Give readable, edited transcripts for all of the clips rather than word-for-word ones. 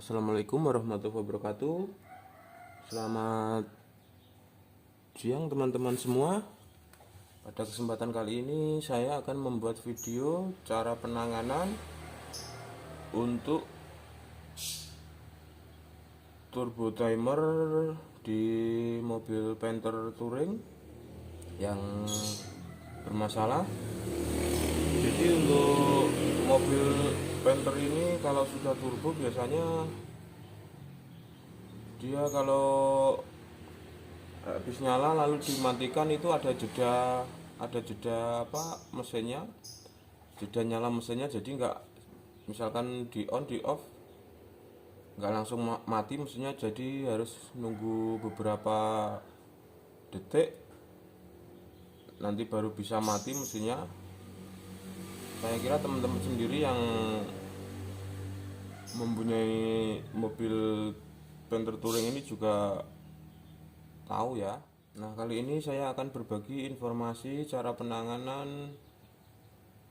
Assalamualaikum warahmatullahi wabarakatuh. Selamat siang teman-teman semua. Pada kesempatan kali ini saya akan membuat video cara penanganan untuk turbo timer di mobil Panther Touring yang bermasalah. Jadi untuk mobil Panther ini kalau sudah turbo biasanya dia kalau habis nyala lalu dimatikan itu ada jeda apa mesinnya, jeda nyala mesinnya, jadi nggak, misalkan di on di off nggak langsung mati mesinnya, jadi harus nunggu beberapa detik nanti baru bisa mati mesinnya. Saya kira teman-teman sendiri yang mempunyai mobil Panther Touring ini juga tahu ya. Nah, kali ini saya akan berbagi informasi cara penanganan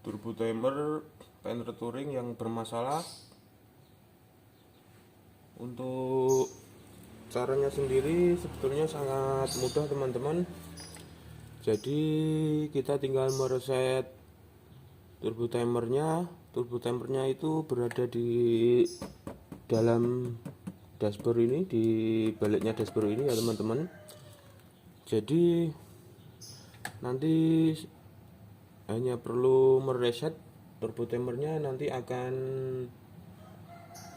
turbo timer Panther Touring yang bermasalah. Untuk caranya sendiri sebetulnya sangat mudah teman-teman. Jadi kita tinggal mereset turbo timernya. Turbo timernya itu berada di dalam dashboard ini, di baliknya dashboard ini ya teman-teman. Jadi nanti hanya perlu mereset turbo timernya, nanti akan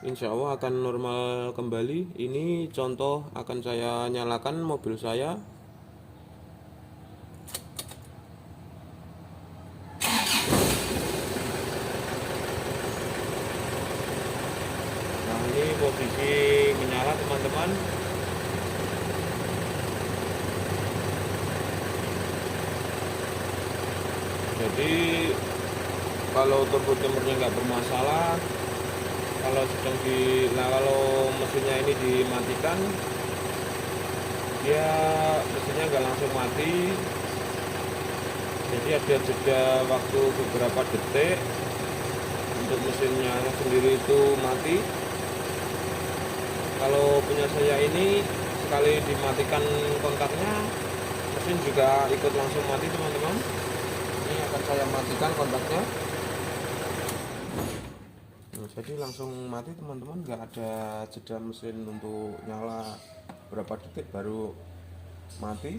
insya Allah akan normal kembali. Ini contoh akan saya nyalakan mobil saya. Nah, ini posisi menyala teman-teman. Jadi kalau turbo timernya nggak bermasalah, kalau kalau mesinnya ini dimatikan, dia mesinnya nggak langsung mati. Jadi ada jeda waktu beberapa detik untuk mesinnya sendiri itu mati. Kalau punya saya ini sekali dimatikan kontaknya, mesin juga ikut langsung mati teman-teman. Ini akan saya matikan kontaknya. Nah, jadi langsung mati teman-teman, nggak ada jeda mesin untuk nyala berapa detik baru mati.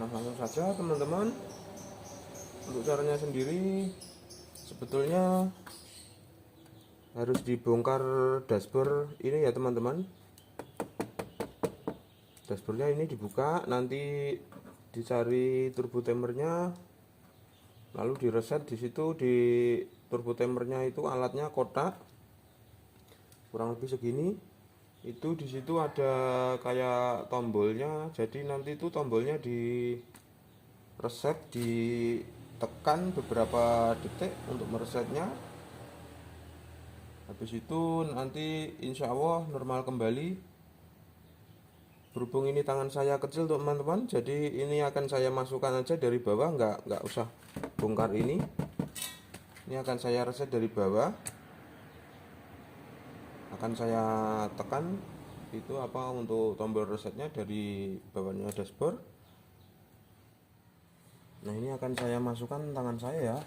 Nah, langsung saja teman-teman. Untuk caranya sendiri sebetulnya harus dibongkar dashboard ini ya teman-teman. Dashboardnya ini dibuka, nanti dicari turbo timernya, lalu direset. Di situ di turbo timernya itu alatnya kotak kurang lebih segini. Itu di situ ada kayak tombolnya, jadi nanti itu tombolnya di reset, ditekan beberapa detik untuk meresetnya. Habis itu nanti insya Allah normal kembali. Berhubung ini tangan saya kecil teman-teman, jadi ini akan saya masukkan aja dari bawah, nggak usah bongkar ini. Ini akan saya reset dari bawah, akan saya tekan itu apa untuk tombol resetnya dari bawahnya dashboard. Nah, ini akan saya masukkan tangan saya ya,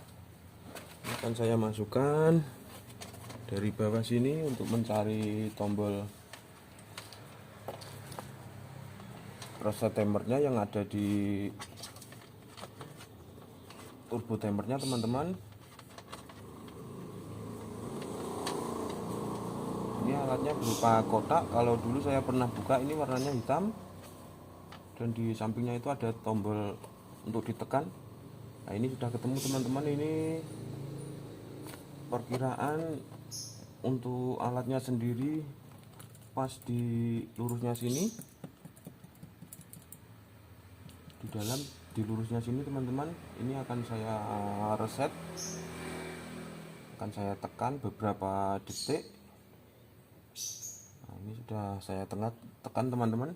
ini akan saya masukkan dari bawah sini untuk mencari tombol reset timernya yang ada di turbo timernya teman-teman. Ini alatnya berupa kotak. Kalau dulu saya pernah buka, ini warnanya hitam dan di sampingnya itu ada tombol untuk ditekan. Nah, ini sudah ketemu teman-teman. Ini perkiraan untuk alatnya sendiri pas di lurusnya sini, di lurusnya sini teman-teman. Ini akan saya reset, akan saya tekan beberapa detik. Nah, ini sudah saya tekan teman-teman.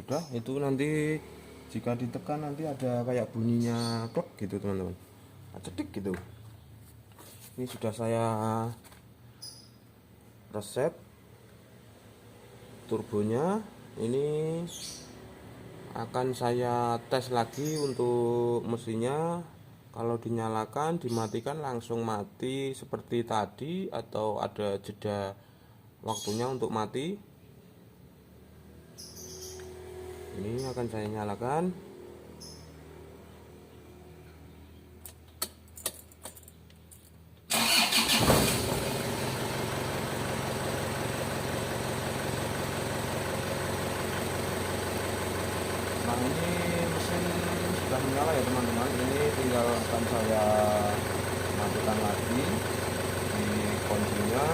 sudah, itu nanti jika ditekan nanti ada kayak bunyinya klek gitu teman-teman, cedik gitu. Ini sudah saya reset turbonya. Ini akan saya tes lagi untuk mesinnya. Kalau dinyalakan, dimatikan langsung mati seperti tadi atau ada jeda waktunya untuk mati. Ini akan saya nyalakan. Nah, ini mesin sudah menyala ya teman-teman. Ini tinggal akan saya matikan lagi di kuncinya.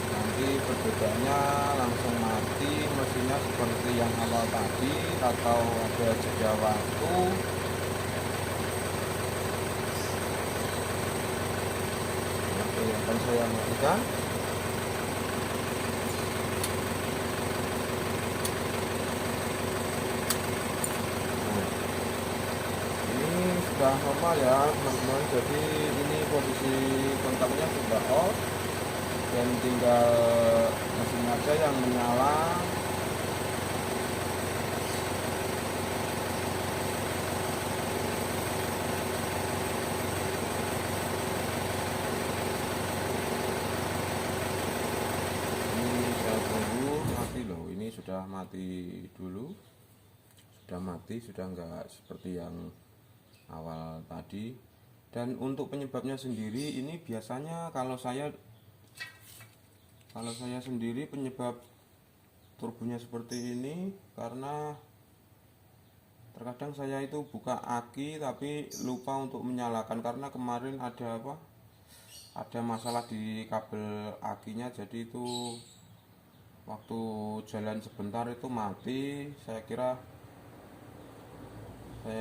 Nanti perbedaannya langsung mati mesinnya seperti yang awal tadi atau ada jeda waktu. Oke, akan saya matikan. Sudah normal ya teman-teman, jadi ini posisi kontaknya sudah off dan tinggal mesin aja yang menyala. Ini saya tunggu mati loh, ini sudah mati dulu, sudah mati, sudah enggak seperti yang awal tadi. Dan untuk penyebabnya sendiri ini biasanya kalau saya sendiri penyebab turbonya seperti ini karena terkadang saya itu buka aki tapi lupa untuk menyalakan, karena kemarin ada masalah di kabel akinya, jadi itu waktu jalan sebentar itu mati. Saya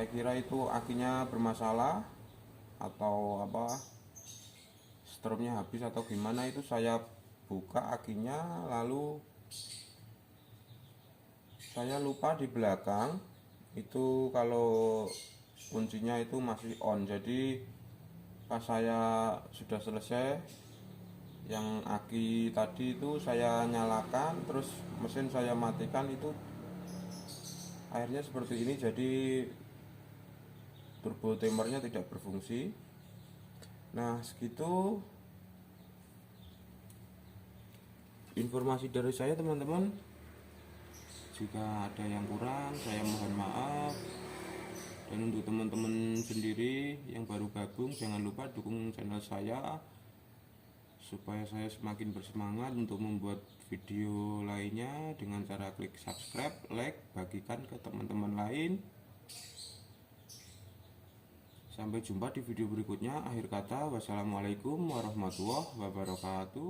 kira itu akinya bermasalah atau strumnya habis atau gimana. Itu saya buka akinya, lalu saya lupa di belakang itu kalau kuncinya itu masih on. Jadi pas saya sudah selesai yang aki tadi itu saya nyalakan, terus mesin saya matikan, itu akhirnya seperti ini. Jadi turbo timernya tidak berfungsi. Nah, segitu informasi dari saya teman-teman. Jika ada yang kurang saya mohon maaf. Dan untuk teman-teman sendiri yang baru gabung, jangan lupa dukung channel saya supaya saya semakin bersemangat untuk membuat video lainnya dengan cara klik subscribe, like, bagikan ke teman-teman lain. Sampai jumpa di video berikutnya. Akhir kata, wassalamualaikum warahmatullahi wabarakatuh.